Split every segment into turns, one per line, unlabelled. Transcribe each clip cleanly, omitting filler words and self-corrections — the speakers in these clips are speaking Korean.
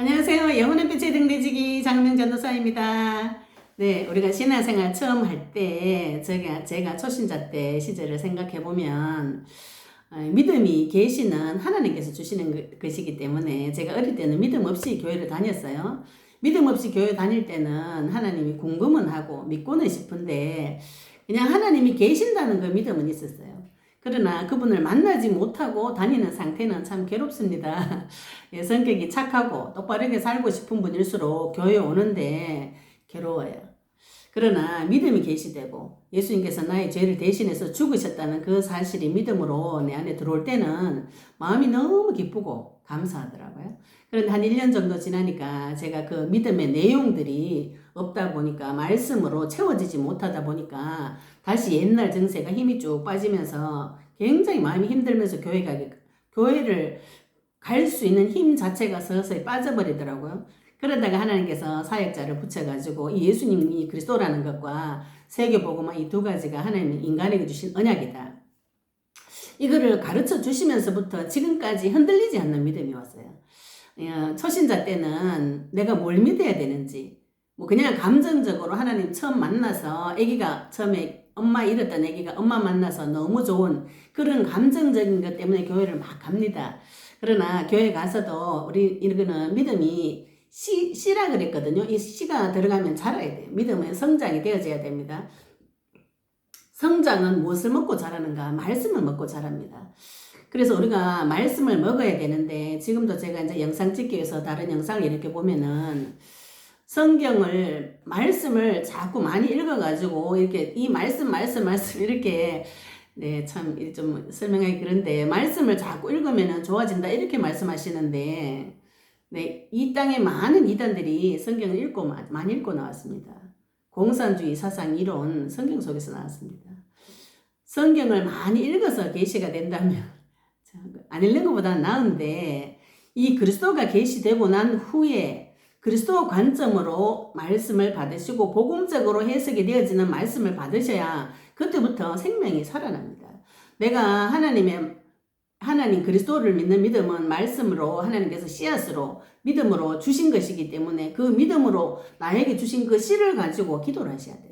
안녕하세요. 영혼의 빛의 등대지기 장명 전도사입니다. 네, 우리가 신앙생활 처음 할 때, 제가 초신자 때 시절을 생각해 보면, 믿음이 계시는 하나님께서 주시는 것이기 때문에 제가 어릴 때는 믿음 없이 교회를 다녔어요. 믿음 없이 교회 다닐 때는 하나님이 궁금은 하고 믿고는 싶은데, 그냥 하나님이 계신다는 그 믿음은 있었어요. 그러나 그분을 만나지 못하고 다니는 상태는 참 괴롭습니다. 예, 성격이 착하고 똑바르게 살고 싶은 분일수록 교회 오는데 괴로워요. 그러나 믿음이 계시되고 예수님께서 나의 죄를 대신해서 죽으셨다는 그 사실이 믿음으로 내 안에 들어올 때는 마음이 너무 기쁘고 감사하더라고요. 그런데 한 1년 정도 지나니까 제가 그 믿음의 내용들이 없다 보니까 말씀으로 채워지지 못하다 보니까 다시 옛날 증세가 힘이 쭉 빠지면서 굉장히 마음이 힘들면서 교회를 갈 수 있는 힘 자체가 서서히 빠져버리더라고요. 그러다가 하나님께서 사역자를 붙여가지고 이 예수님이 그리스도라는 것과 세계복음화 이 두 가지가 하나님이 인간에게 주신 언약이다. 이거를 가르쳐 주시면서부터 지금까지 흔들리지 않는 믿음이 왔어요. 초신자 때는 내가 뭘 믿어야 되는지, 뭐 그냥 감정적으로 하나님 처음 만나서 아기가 처음에 엄마 잃었던 아기가 엄마 만나서 너무 좋은 그런 감정적인 것 때문에 교회를 막 갑니다. 그러나 교회 가서도 우리 이거는 믿음이 씨라 그랬거든요. 이 씨가 들어가면 자라야 돼요. 믿음은 성장이 되어져야 됩니다. 성장은 무엇을 먹고 자라는가? 말씀을 먹고 자랍니다. 그래서 우리가 말씀을 먹어야 되는데 지금도 제가 이제 영상 찍기 위해서 다른 영상을 이렇게 보면은 말씀을 자꾸 많이 읽어가지고 이렇게 이 말씀 이렇게 네, 참 좀 설명하기 그런데 말씀을 자꾸 읽으면 좋아진다 이렇게 말씀하시는데 네, 이 땅에 많은 이단들이 성경을 많이 읽고 나왔습니다. 공산주의 사상 이론 성경 속에서 나왔습니다. 성경을 많이 읽어서 계시가 된다면 안 읽는 것보다는 나은데 이 그리스도가 계시되고 난 후에 그리스도 관점으로 말씀을 받으시고 복음적으로 해석이 되어지는 말씀을 받으셔야 그때부터 생명이 살아납니다. 내가 하나님 그리스도를 믿는 믿음은 말씀으로 하나님께서 씨앗으로 믿음으로 주신 것이기 때문에 그 믿음으로 나에게 주신 그 씨를 가지고 기도를 하셔야 돼요.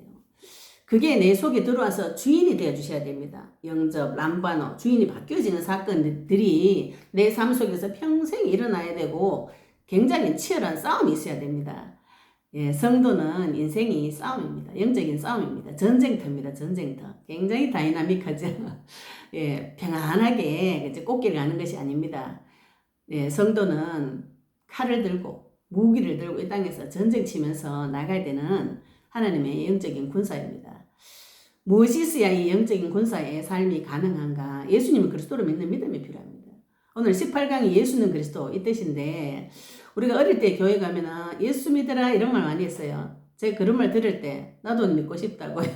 그게 내 속에 들어와서 주인이 되어 주셔야 됩니다. 영접, 람바노, 주인이 바뀌어지는 사건들이 내 삶 속에서 평생 일어나야 되고 굉장히 치열한 싸움이 있어야 됩니다. 예, 성도는 인생이 싸움입니다. 영적인 싸움입니다. 전쟁터입니다. 전쟁터. 굉장히 다이나믹하죠. 예, 평안하게 꽃길을 가는 것이 아닙니다. 예, 성도는 칼을 들고 무기를 들고 이 땅에서 전쟁 치면서 나가야 되는 하나님의 영적인 군사입니다. 무엇이 있어야 이 영적인 군사의 삶이 가능한가? 예수님은 그리스도를 믿는 믿음이 필요합니다. 오늘 18강이 예수는 그리스도 이 뜻인데 우리가 어릴 때 교회 가면은 예수 믿어라 이런 말 많이 했어요. 제가 그런 말 들을 때 나도 믿고 싶다고요.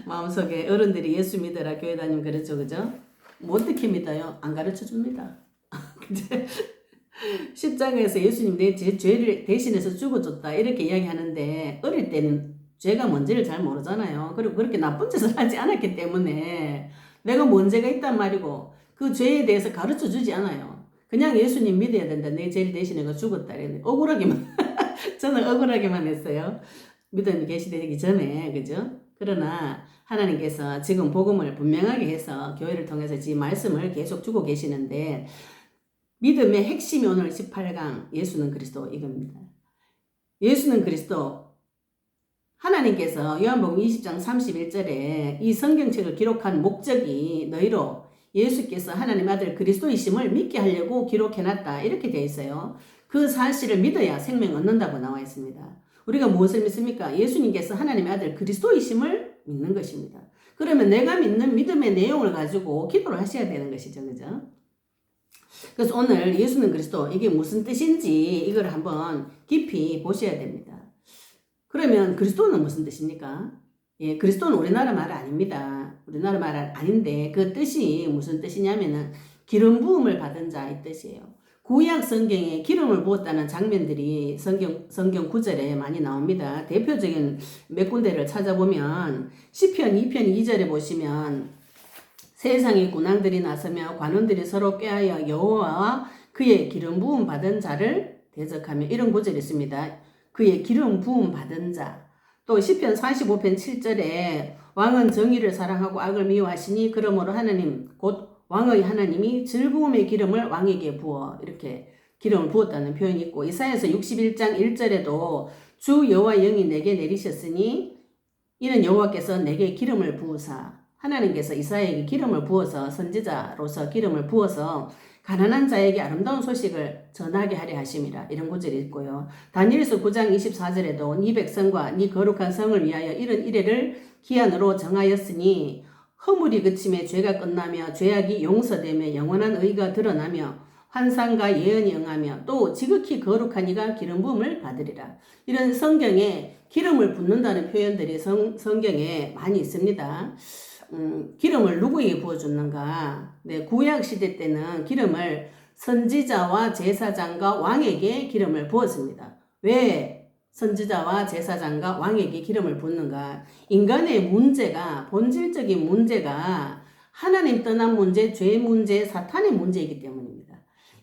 마음속에 어른들이 예수 믿어라 교회 다니면 그렇죠, 그죠? 뭐 어떻게 믿어요? 안 가르쳐 줍니다. 십자가에서 예수님 내 죄를 대신해서 죽어줬다 이렇게 이야기하는데 어릴 때는 죄가 뭔지를 잘 모르잖아요. 그리고 그렇게 나쁜 짓을 하지 않았기 때문에 내가 뭔 죄가 있단 말이고 그 죄에 대해서 가르쳐 주지 않아요. 그냥 예수님 믿어야 된다. 내 죄를 대신해서 죽었다. 억울하게만 저는 억울하게만 했어요. 믿음이 계시되기 전에 그죠? 그러나 하나님께서 지금 복음을 분명하게 해서 교회를 통해서 지금 말씀을 계속 주고 계시는데 믿음의 핵심이 오늘 18강 예수는 그리스도 이겁니다. 예수는 그리스도 하나님께서 요한복음 20장 31절에 이 성경책을 기록한 목적이 너희로 예수께서 하나님 아들 그리스도이심을 믿게 하려고 기록해놨다 이렇게 되어 있어요. 그 사실을 믿어야 생명 얻는다고 나와 있습니다. 우리가 무엇을 믿습니까? 예수님께서 하나님의 아들 그리스도이심을 믿는 것입니다. 그러면 내가 믿는 믿음의 내용을 가지고 기도를 하셔야 되는 것이죠. 그죠? 그래서 오늘 예수는 그리스도 이게 무슨 뜻인지 이걸 한번 깊이 보셔야 됩니다. 그러면 그리스도는 무슨 뜻입니까? 예, 그리스도는 우리나라 말 아닙니다. 우리나라 말 아닌데 그 뜻이 무슨 뜻이냐면은 기름 부음을 받은 자 이 뜻이에요. 구약 성경에 기름을 부었다는 장면들이 성경 구절에 많이 나옵니다. 대표적인 몇 군데를 찾아보면 시편 2편 2절에 보시면 세상의 군왕들이 나서며 관원들이 서로 꾀하여 여호와와 그의 기름 부음 받은 자를 대적하며 이런 구절이 있습니다. 그의 기름 부음 받은 자. 또 시편 45편 7절에 왕은 정의를 사랑하고 악을 미워하시니 그러므로 하나님 곧 왕의 하나님이 즐거움의 기름을 왕에게 부어 이렇게 기름을 부었다는 표현이 있고 이사야서 61장 1절에도 주 여호와 영이 내게 내리셨으니 이는 여호와께서 내게 기름을 부으사 하나님께서 이사야에게 기름을 부어서 선지자로서 기름을 부어서 가난한 자에게 아름다운 소식을 전하게 하려 하심이라 이런 구절이 있고요. 다니엘서 9장 24절에도 네 백성과 네 거룩한 성을 위하여 이런 이래를 기한으로 정하였으니 허물이 그침에 죄가 끝나며 죄악이 용서되며 영원한 의가 드러나며 환상과 예언이 응하며 또 지극히 거룩한 이가 기름 부음을 받으리라. 이런 성경에 기름을 붓는다는 표현들이 성경에 많이 있습니다. 기름을 누구에게 부어줬는가? 네, 구약 시대 때는 기름을 선지자와 제사장과 왕에게 기름을 부었습니다. 왜 선지자와 제사장과 왕에게 기름을 붓는가? 인간의 문제가 본질적인 문제가 하나님 떠난 문제, 죄 문제, 사탄의 문제이기 때문입니다.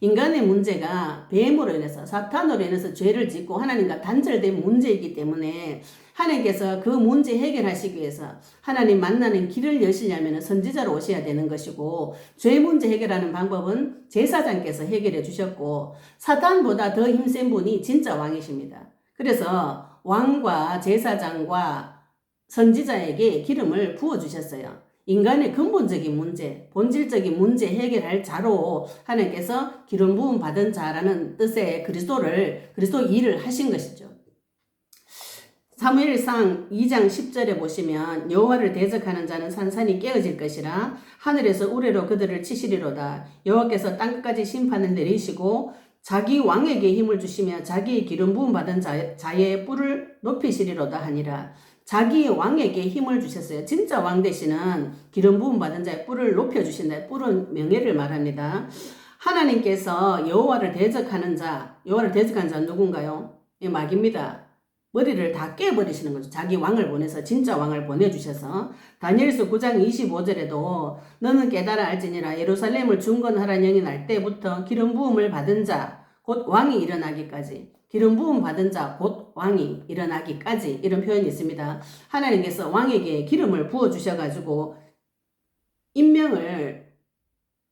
인간의 문제가 뱀으로 인해서 사탄으로 인해서 죄를 짓고 하나님과 단절된 문제이기 때문에 하나님께서 그 문제 해결하시기 위해서 하나님 만나는 길을 여시려면 선지자로 오셔야 되는 것이고 죄 문제 해결하는 방법은 제사장께서 해결해 주셨고 사탄보다 더 힘센 분이 진짜 왕이십니다. 그래서 왕과 제사장과 선지자에게 기름을 부어주셨어요. 인간의 근본적인 문제, 본질적인 문제 해결할 자로 하나님께서 기름 부음 받은 자라는 뜻의 그리스도 일을 하신 것이죠. 사무엘상 2장 10절에 보시면 여호와를 대적하는 자는 산산이 깨어질 것이라 하늘에서 우레로 그들을 치시리로다. 여호와께서 땅끝까지 심판을 내리시고 자기 왕에게 힘을 주시며 자기의 기름 부음 받은 자의 뿔을 높이시리로다 하니라. 자기 왕에게 힘을 주셨어요. 진짜 왕 되시는 기름 부음 받은 자의 뿔을 높여주신다. 뿔은 명예를 말합니다. 하나님께서 여호와를 대적하는 자 누군가요? 마귀입니다. 머리를 다 깨버리시는 거죠. 자기 왕을 보내서 진짜 왕을 보내주셔서 다니엘서 9장 25절에도 너는 깨달아 알지니라 예루살렘을 중건하라는 영이 날 때부터 기름 부음을 받은 자 곧 왕이 일어나기까지 기름 부음 받은 자 곧 왕이 일어나기까지 이런 표현이 있습니다. 하나님께서 왕에게 기름을 부어주셔가지고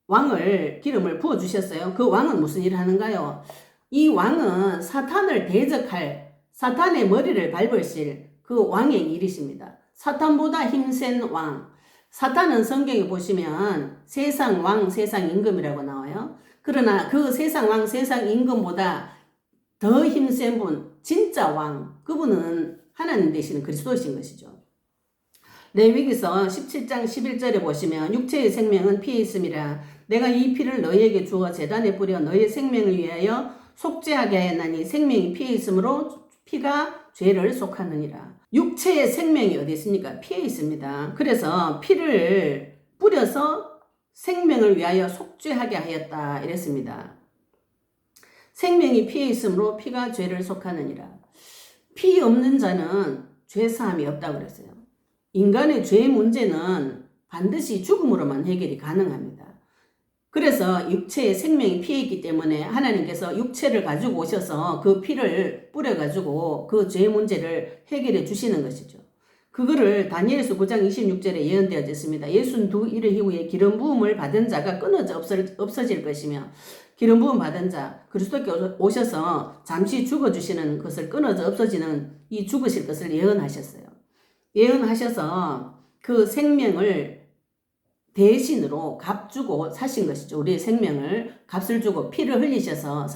왕을 기름을 부어주셨어요. 그 왕은 무슨 일을 하는가요? 이 왕은 사탄을 대적할 사탄의 머리를 밟으실 그 왕의 일이십니다. 사탄보다 힘센 왕. 사탄은 성경에 보시면 세상 왕, 세상 임금이라고 나와요. 그러나 그 세상 왕, 세상 임금보다 더 힘센 분, 진짜 왕, 그분은 하나님 되시는 그리스도이신 것이죠. 레위기서 17장 11절에 보시면 육체의 생명은 피에 있음이라 내가 이 피를 너희에게 주어 제단에 뿌려 너희의 생명을 위하여 속죄하게 하였나니 생명이 피에 있으므로 피가 죄를 속하느니라. 육체의 생명이 어디 있습니까? 피에 있습니다. 그래서 피를 뿌려서 생명을 위하여 속죄하게 하였다 이랬습니다. 생명이 피에 있으므로 피가 죄를 속하느니라. 피 없는 자는 죄사함이 없다고 그랬어요. 인간의 죄 문제는 반드시 죽음으로만 해결이 가능합니다. 그래서 육체의 생명이 피에 있기 때문에 하나님께서 육체를 가지고 오셔서 그 피를 뿌려가지고 그 죄 문제를 해결해 주시는 것이죠. 그거를 다니엘서 9장 26절에 예언되어져 있습니다. 62일 이후에 기름 부음을 받은 자가 끊어져 없어질 것이며 기름 부음 받은 자 그리스도께 오셔서 잠시 죽어주시는 것을 끊어져 없어지는 이 죽으실 것을 예언하셨어요. 예언하셔서 그 생명을 대신으로 값 주고 사신 것이죠. 우리의 생명을 값을 주고 피를 흘리셔서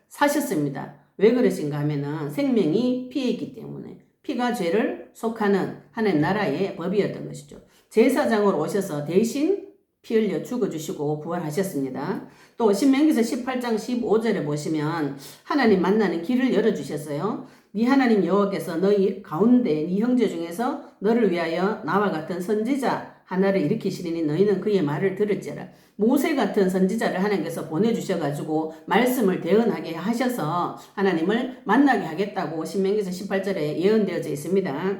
사셨습니다. 왜 그러신가 하면은 생명이 피에 있기 때문에 피가 죄를 속하는 하나님 나라의 법이었던 것이죠. 제사장으로 오셔서 대신 피 흘려 죽어주시고 부활하셨습니다. 또 신명기서 18장 15절에 보시면 하나님 만나는 길을 열어주셨어요. 네 하나님 여호와께서 너희 가운데 네 형제 중에서 너를 위하여 나와 같은 선지자 하나를 일으키시리니 너희는 그의 말을 들을지라. 모세 같은 선지자를 하나님께서 보내주셔가지고 말씀을 대언하게 하셔서 하나님을 만나게 하겠다고 신명기서 18절에 예언되어져 있습니다.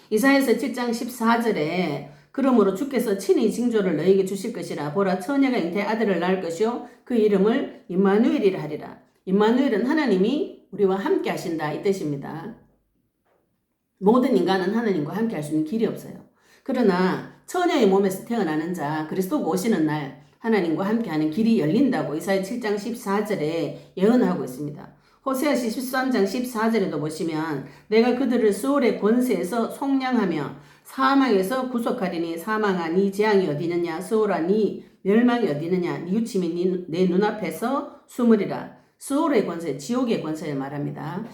이사야서 7장 14절에 그러므로 주께서 친히 징조를 너희에게 주실 것이라. 보라 처녀가 잉태 아들을 낳을 것이요 그 이름을 임마누엘이라 하리라. 임마누엘은 하나님이 우리와 함께 하신다 이 뜻입니다. 모든 인간은 하나님과 함께 할 수 있는 길이 없어요. 그러나 처녀의 몸에서 태어나는 자 그리스도가 오시는 날 하나님과 함께하는 길이 열린다고 이사야 7장 14절에 예언하고 있습니다. 호세아시 13장 14절에도 보시면 내가 그들을 수월의 권세에서 속량하며 사망에서 구속하리니 사망아 네 재앙이 어디느냐 수월아 네 멸망이 어디느냐 네 유침이 내 눈앞에서 숨으리라. 수월의 권세 지옥의 권세를 말합니다.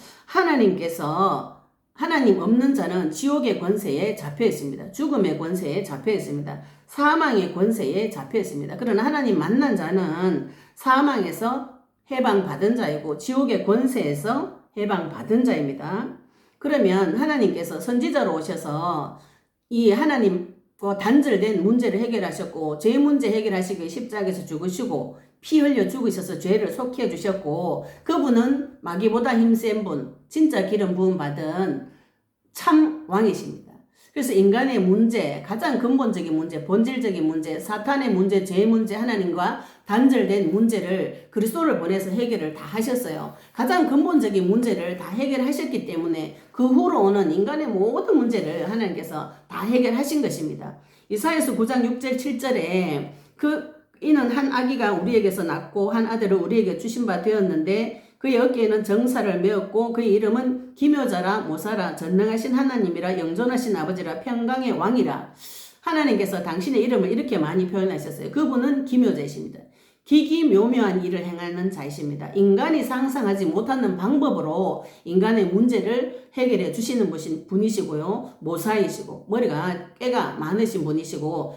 하나님 없는 자는 지옥의 권세에 잡혀 있습니다. 죽음의 권세에 잡혀 있습니다. 사망의 권세에 잡혀 있습니다. 그러나 하나님 만난 자는 사망에서 해방받은 자이고 지옥의 권세에서 해방받은 자입니다. 그러면 하나님께서 선지자로 오셔서 이 하나님과 단절된 문제를 해결하셨고 죄 문제 해결하시기 위해 십자가에서 죽으시고 피 흘려 죽으셔서 죄를 속해 주셨고 그분은 마귀보다 힘센 분, 진짜 기름 부음 받은 참 왕이십니다. 그래서 인간의 문제, 가장 근본적인 문제, 본질적인 문제, 사탄의 문제, 죄의 문제, 하나님과 단절된 문제를 그리스도를 보내서 해결을 다 하셨어요. 가장 근본적인 문제를 다 해결하셨기 때문에 그 후로 오는 인간의 모든 문제를 하나님께서 다 해결하신 것입니다. 이사야서 9장 6절 7절에 이는 한 아기가 우리에게서 낳고 한 아들을 우리에게 주신 바 되었는데 그의 어깨에는 정사를 메었고 그의 이름은 기묘자라 모사라 전능하신 하나님이라 영존하신 아버지라 평강의 왕이라. 하나님께서 당신의 이름을 이렇게 많이 표현하셨어요. 그분은 기묘자이십니다. 기기묘묘한 일을 행하는 자이십니다. 인간이 상상하지 못하는 방법으로 인간의 문제를 해결해 주시는 분이시고요. 모사이시고 머리가 꽤가 많으신 분이시고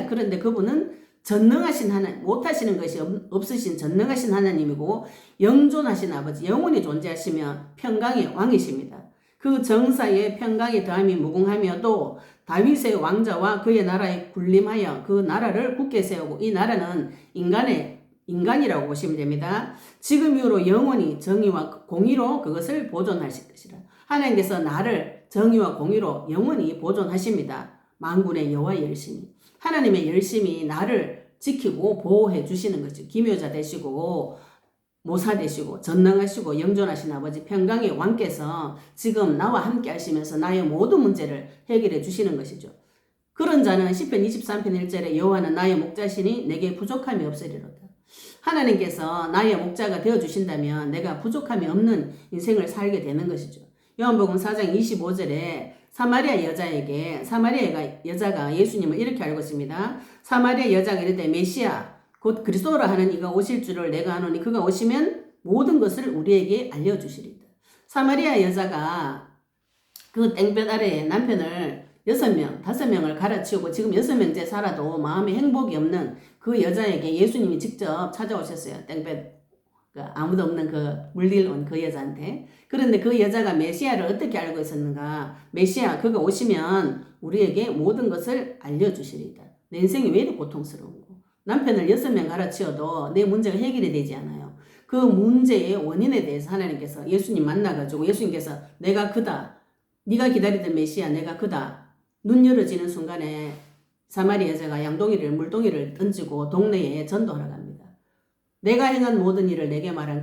그런데 그분은 전능하신 하나님, 못하시는 것이 없으신 전능하신 하나님이고 영존하신 아버지, 영원히 존재하시며 평강의 왕이십니다. 그 정사의 평강의 더함이 무궁하며도 다윗의 왕자와 그의 나라에 군림하여 그 나라를 굳게 세우고 이 나라는 인간이라고 보시면 됩니다. 지금 이후로 영원히 정의와 공의로 그것을 보존하실 것이라. 하나님께서 나를 정의와 공의로 영원히 보존하십니다. 만군의 여호와의 열심히. 하나님의 열심히 나를 지키고 보호해 주시는 거죠. 기묘자 되시고 모사 되시고 전능하시고 영존하신 아버지 평강의 왕께서 지금 나와 함께 하시면서 나의 모든 문제를 해결해 주시는 것이죠. 그런 자는 시편 23편 1절에 여호와는 나의 목자시니 내게 부족함이 없으리로다. 하나님께서 나의 목자가 되어주신다면 내가 부족함이 없는 인생을 살게 되는 것이죠. 요한복음 4장 25절에 사마리아 여자가 예수님을 이렇게 알고 있습니다. 사마리아 여자가 이르되 메시아 곧 그리스도라 하는 이가 오실 줄을 내가 아노니 그가 오시면 모든 것을 우리에게 알려주시리다. 사마리아 여자가 그 땡볕 아래에 남편을 6명, 5명을 갈아치우고 지금 6명째 살아도 마음에 행복이 없는 그 여자에게 예수님이 직접 찾아오셨어요. 땡볕 아무도 없는 그 물릴 온 그 여자한테. 그런데 그 여자가 메시아를 어떻게 알고 있었는가? 메시아 그가 오시면 우리에게 모든 것을 알려주시리다. 내 인생이 왜 이렇게 고통스러운 거? 남편을 6명 갈아치워도 내 문제가 해결이 되지 않아요. 그 문제의 원인에 대해서 하나님께서 예수님 만나가지고 예수님께서 내가 그다. 네가 기다리던 메시아 내가 그다. 눈 열어지는 순간에 사마리아 여자가 물동이를 던지고 동네에 전도하러 갑니다. 내가 행한 모든 일을 내게 말한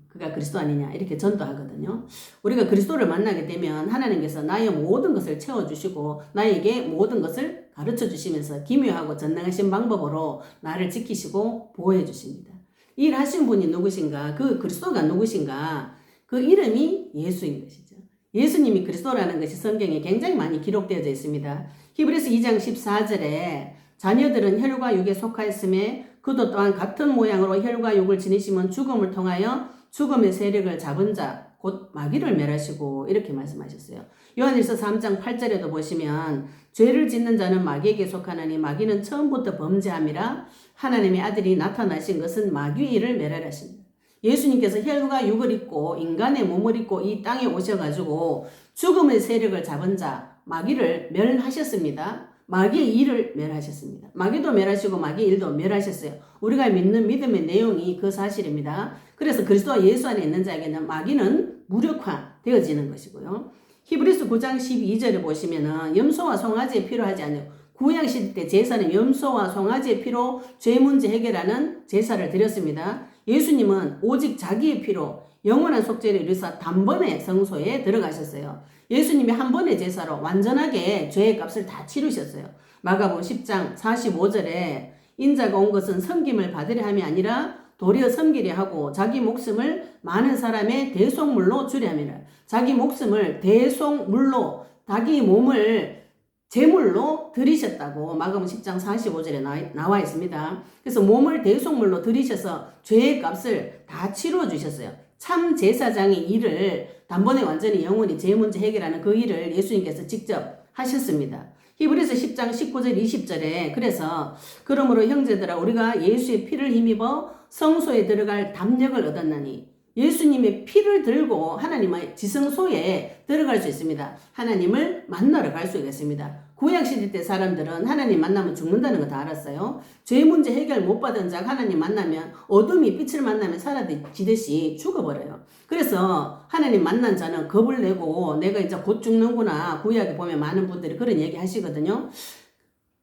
그가 그리스도 아니냐 이렇게 전도하거든요. 우리가 그리스도를 만나게 되면 하나님께서 나의 모든 것을 채워주시고 나에게 모든 것을 가르쳐 주시면서 기묘하고 전능하신 방법으로 나를 지키시고 보호해 주십니다. 이 일 하신 분이 누구신가? 그 그리스도가 누구신가? 그 이름이 예수인 것이죠. 예수님이 그리스도라는 것이 성경에 굉장히 많이 기록되어져 있습니다. 히브리서 2장 14절에 자녀들은 혈과 육에 속하였음에 그도 또한 같은 모양으로 혈과 육을 지니시면 죽음을 통하여 죽음의 세력을 잡은 자 곧 마귀를 멸하시고 이렇게 말씀하셨어요. 요한일서 3장 8절에도 보시면 죄를 짓는 자는 마귀에게 속하나니 마귀는 처음부터 범죄함이라 하나님의 아들이 나타나신 것은 마귀의 일을 멸하려 하십니다. 예수님께서 혈과 육을 입고 인간의 몸을 입고 이 땅에 오셔가지고 죽음의 세력을 잡은 자 마귀를 멸하셨습니다. 마귀의 일을 멸하셨습니다. 마귀도 멸하시고 마귀의 일도 멸하셨어요. 우리가 믿는 믿음의 내용이 그 사실입니다. 그래서 그리스도와 예수 안에 있는 자에게는 마귀는 무력화되어지는 것이고요. 히브리서 9장 12절에 보시면은 염소와 송아지에 필요하지 않는 구약시대 때 제사는 염소와 송아지의 피로 죄 문제 해결하는 제사를 드렸습니다. 예수님은 오직 자기의 피로 영원한 속죄를 이루사 단번에 성소에 들어가셨어요. 예수님이 한 번의 제사로 완전하게 죄의 값을 다 치르셨어요. 마가복음 10장 45절에 인자가 온 것은 섬김을 받으려 함이 아니라 도리어 섬기려 하고 자기 목숨을 많은 사람의 대속물로 주려 함이라. 자기 목숨을 대속물로 자기 몸을 제물로 드리셨다고 마가복음 10장 45절에 나와 있습니다. 그래서 몸을 대속물로 드리셔서 죄의 값을 다 치루어 주셨어요. 참 제사장의 일을 단번에 완전히 영원히 죄 문제 해결하는 그 일을 예수님께서 직접 하셨습니다. 히브리서 10장 19절 20절에 그래서 그러므로 형제들아 우리가 예수의 피를 힘입어 성소에 들어갈 담력을 얻었나니 예수님의 피를 들고 하나님의 지성소에 들어갈 수 있습니다. 하나님을 만나러 갈 수 있습니다. 구약시대 때 사람들은 하나님 만나면 죽는다는 거 다 알았어요. 죄 문제 해결 못 받은 자가 하나님 만나면 어둠이 빛을 만나면 사라지듯이 죽어버려요. 그래서 하나님 만난 자는 겁을 내고 내가 이제 곧 죽는구나. 구약에 보면 많은 분들이 그런 얘기 하시거든요.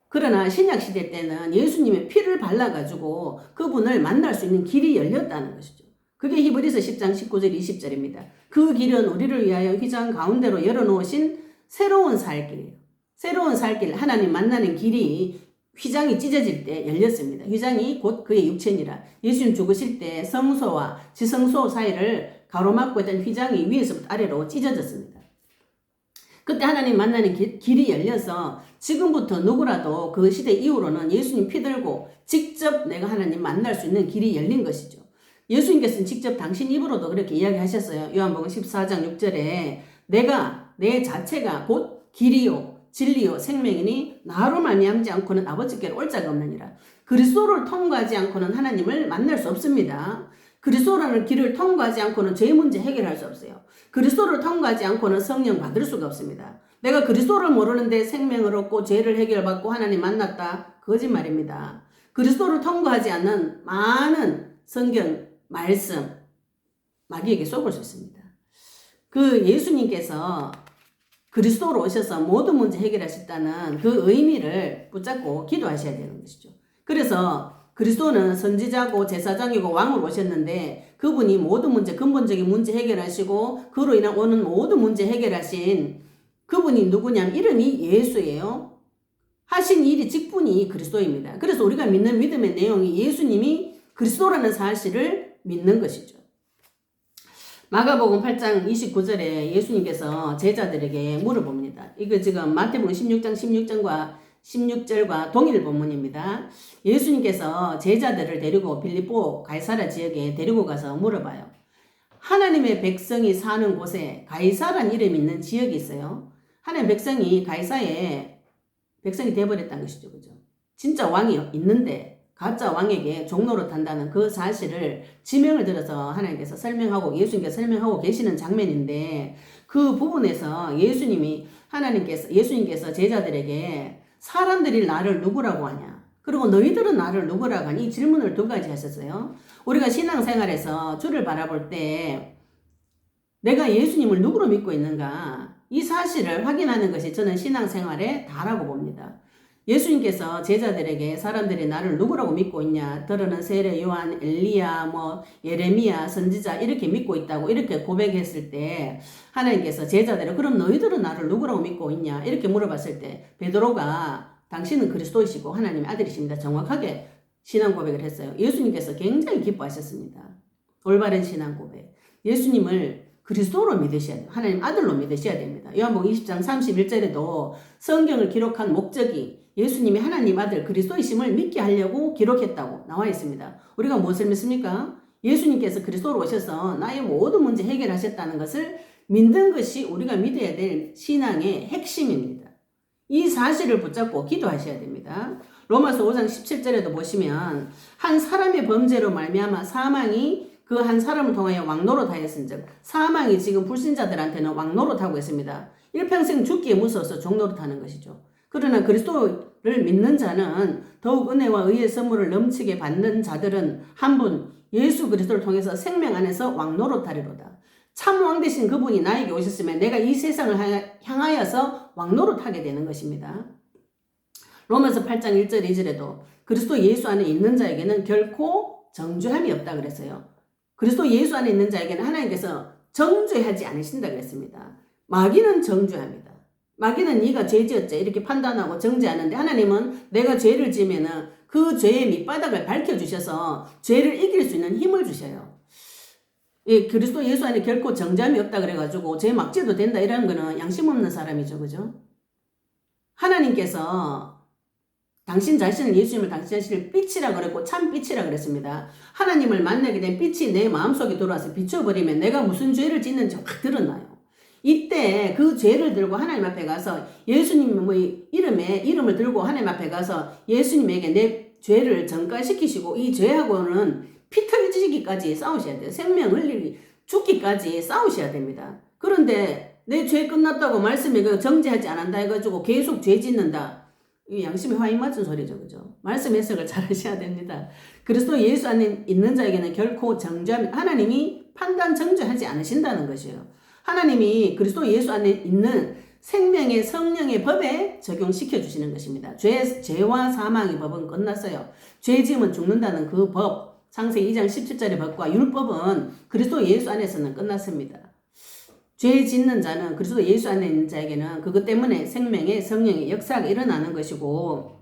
그러나 신약시대 때는 예수님의 피를 발라가지고 그분을 만날 수 있는 길이 열렸다는 것이죠. 그게 히브리서 10장 19절 20절입니다. 그 길은 우리를 위하여 휘장 가운데로 열어놓으신 새로운 살 길이에요. 새로운 살 길, 하나님 만나는 길이 휘장이 찢어질 때 열렸습니다. 휘장이 곧 그의 육체니라. 예수님 죽으실 때 성소와 지성소 사이를 가로막고 있던 휘장이 위에서부터 아래로 찢어졌습니다. 그때 하나님 만나는 길이 열려서 지금부터 누구라도 그 시대 이후로는 예수님 피 들고 직접 내가 하나님 만날 수 있는 길이 열린 것이죠. 예수님께서는 직접 당신 입으로도 그렇게 이야기하셨어요. 요한복음 14장 6절에 내가 내 자체가 곧 길이요 진리요 생명이니 나로 말미암지 않고는 아버지께로 올 자가 없느니라. 그리스도를 통과하지 않고는 하나님을 만날 수 없습니다. 그리스도라는 길을 통과하지 않고는 죄 문제 해결할 수 없어요. 그리스도를 통과하지 않고는 성령 받을 수가 없습니다. 내가 그리스도를 모르는데 생명을 얻고 죄를 해결받고 하나님 만났다. 거짓말입니다. 그리스도를 통과하지 않는 많은 성경 말씀 마귀에게 속을 수 있습니다. 그 예수님께서 그리스도로 오셔서 모든 문제 해결하셨다는 그 의미를 붙잡고 기도하셔야 되는 것이죠. 그래서 그리스도는 선지자고 제사장이고 왕으로 오셨는데 그분이 모든 문제, 근본적인 문제 해결하시고 그로 인한 오는 모든 문제 해결하신 그분이 누구냐면 이름이 예수예요. 하신 일이 직분이 그리스도입니다. 그래서 우리가 믿는 믿음의 내용이 예수님이 그리스도라는 사실을 믿는 것이죠. 마가복음 8장 29절에 예수님께서 제자들에게 물어봅니다. 이거 지금 마태복음 16절과 동일 본문입니다. 예수님께서 제자들을 데리고 빌립보 가이사랴 지역에 데리고 가서 물어봐요. 하나님의 백성이 사는 곳에 가이사라는 이름이 있는 지역이 있어요. 하나님의 백성이 가이사에 백성이 되어버렸다는 것이죠. 그죠? 진짜 왕이 있는데 가짜 왕에게 종로로 탄다는 그 사실을 지명을 들어서 하나님께서 설명하고 예수님께서 설명하고 계시는 장면인데 그 부분에서 예수님께서 제자들에게 사람들이 나를 누구라고 하냐? 그리고 너희들은 나를 누구라고 하니? 이 질문을 두 가지 하셨어요. 우리가 신앙생활에서 주를 바라볼 때 내가 예수님을 누구로 믿고 있는가? 이 사실을 확인하는 것이 저는 신앙생활의 다라고 봅니다. 예수님께서 제자들에게 사람들이 나를 누구라고 믿고 있냐? 더러는 세례 요한, 엘리야, 예레미야, 선지자 이렇게 믿고 있다고 이렇게 고백했을 때 하나님께서 제자들을 그럼 너희들은 나를 누구라고 믿고 있냐? 이렇게 물어봤을 때 베드로가 당신은 그리스도이시고 하나님의 아들이십니다. 정확하게 신앙 고백을 했어요. 예수님께서 굉장히 기뻐하셨습니다. 올바른 신앙 고백. 예수님을 그리스도로 믿으셔야 돼요. 하나님 아들로 믿으셔야 됩니다. 요한복음 20장 31절에도 성경을 기록한 목적이 예수님이 하나님 아들 그리스도이심을 믿게 하려고 기록했다고 나와 있습니다. 우리가 무엇을 믿습니까? 예수님께서 그리스도로 오셔서 나의 모든 문제 해결하셨다는 것을 믿는 것이 우리가 믿어야 될 신앙의 핵심입니다. 이 사실을 붙잡고 기도하셔야 됩니다. 로마서 5장 17절에도 보시면 한 사람의 범죄로 말미암아 사망이 그 한 사람을 통하여 왕노릇하였은즉 사망이 지금 불신자들한테는 왕노릇하고 있습니다. 일평생 죽기에 무서워서 종노릇하는 것이죠. 그러나 그리스도를 믿는 자는 더욱 은혜와 의의 선물을 넘치게 받는 자들은 한 분 예수 그리스도를 통해서 생명 안에서 왕노릇하리로다. 참 왕 되신 그분이 나에게 오셨으면 내가 이 세상을 향하여서 왕노릇하게 되는 것입니다. 로마서 8장 1절 2절에도 그리스도 예수 안에 있는 자에게는 결코 정죄함이 없다 그랬어요. 그리스도 예수 안에 있는 자에게는 하나님께서 정죄하지 않으신다 그랬습니다. 마귀는 정죄합니다. 마귀는 네가 죄 지었지 이렇게 판단하고 정죄하는데 하나님은 내가 죄를 지으면은 그 죄의 밑바닥을 밝혀주셔서 죄를 이길 수 있는 힘을 주셔요. 예, 그리스도 예수 안에 결코 정죄함이 없다 그래가지고 죄 막지도 된다 이런 거는 양심 없는 사람이죠. 그죠? 하나님께서 당신 자신을 예수님을 당신 자신을 빛이라 그랬고 참 빛이라 그랬습니다. 하나님을 만나게 된 빛이 내 마음속에 들어와서 비춰버리면 내가 무슨 죄를 짓는지 확 드러나요. 이때 그 죄를 들고 하나님 앞에 가서 예수님의 이름을 들고 하나님 앞에 가서 예수님에게 내 죄를 전가시키시고 이 죄하고는 피 터지기까지 싸우셔야 돼요. 생명 흘리기 죽기까지 싸우셔야 됩니다. 그런데 내 죄 끝났다고 말씀에 정죄하지 않는다 해가지고 계속 죄 짓는다. 이 양심에 화인 맞은 소리죠. 그죠? 말씀 해석을 잘 하셔야 됩니다. 그리스도 예수 안에 있는 자에게는 결코 하나님이 판단 정죄하지 않으신다는 것이에요. 하나님이 그리스도 예수 안에 있는 생명의 성령의 법에 적용시켜 주시는 것입니다. 죄와 사망의 법은 끝났어요. 죄 지으면 죽는다는 그 법, 창세기 2장 17절의 법과 율법은 그리스도 예수 안에서는 끝났습니다. 죄 짓는 자는 그리스도 예수 안에 있는 자에게는 그것 때문에 생명의 성령의 역사가 일어나는 것이고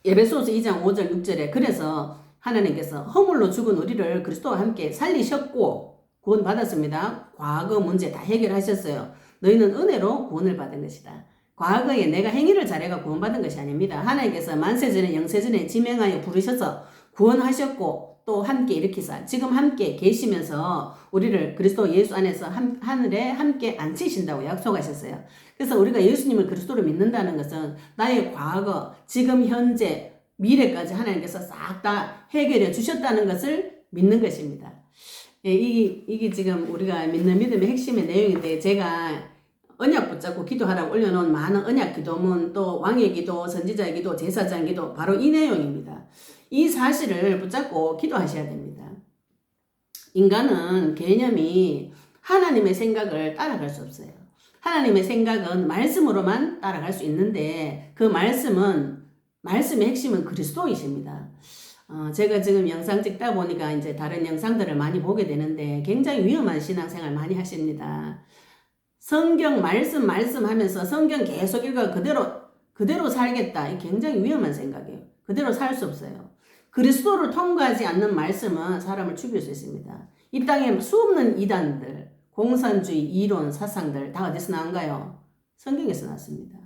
에베소서 2장 5절 6절에 그래서 하나님께서 허물로 죽은 우리를 그리스도와 함께 살리셨고 구원 받았습니다. 과거 문제 다 해결하셨어요. 너희는 은혜로 구원을 받은 것이다. 과거에 내가 행위를 잘해가 구원받은 것이 아닙니다. 하나님께서 만세전에 영세전에 지명하여 부르셔서 구원하셨고 또 함께 일으키사 지금 함께 계시면서 우리를 그리스도 예수 안에서 하늘에 함께 앉히신다고 약속하셨어요. 그래서 우리가 예수님을 그리스도로 믿는다는 것은 나의 과거, 지금, 현재, 미래까지 하나님께서 싹 다 해결해 주셨다는 것을 믿는 것입니다. 예, 이게 지금 우리가 믿는 믿음의 핵심의 내용인데 제가 언약 붙잡고 기도하라고 올려놓은 많은 언약 기도문 또 왕의 기도, 선지자의 기도, 제사장 기도 바로 이 내용입니다. 이 사실을 붙잡고 기도하셔야 됩니다. 인간은 개념이 하나님의 생각을 따라갈 수 없어요. 하나님의 생각은 말씀으로만 따라갈 수 있는데 그 말씀의 핵심은 그리스도이십니다. 제가 지금 영상 찍다 보니까 이제 다른 영상들을 많이 보게 되는데 굉장히 위험한 신앙생활 많이 하십니다. 성경 말씀하면서 성경 계속 읽어 그대로 살겠다. 이 굉장히 위험한 생각이에요. 그대로 살 수 없어요. 그리스도를 통과하지 않는 말씀은 사람을 죽일 수 있습니다. 이 땅에 수없는 이단들, 공산주의, 이론, 사상들 다 어디서 나온가요? 성경에서 나왔습니다.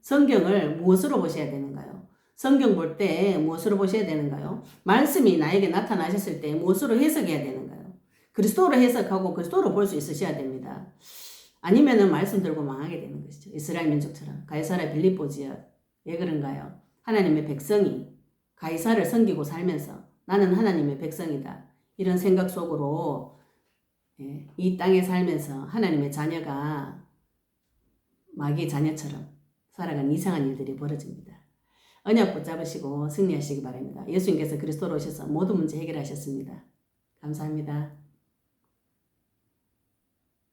성경을 무엇으로 보셔야 되는가요? 성경 볼 때 무엇으로 보셔야 되는가요? 말씀이 나에게 나타나셨을 때 무엇으로 해석해야 되는가요? 그리스도로 해석하고 그리스도로 볼 수 있으셔야 됩니다. 아니면은 말씀 들고 망하게 되는 것이죠. 이스라엘 민족처럼 가이사라 빌립보 지역. 왜 그런가요? 하나님의 백성이 가이사를 섬기고 살면서 나는 하나님의 백성이다. 이런 생각 속으로 이 땅에 살면서 하나님의 자녀가 마귀의 자녀처럼 살아가는 이상한 일들이 벌어집니다. 언약 붙잡으시고 승리하시기 바랍니다. 예수님께서 그리스도로 오셔서 모든 문제 해결하셨습니다. 감사합니다.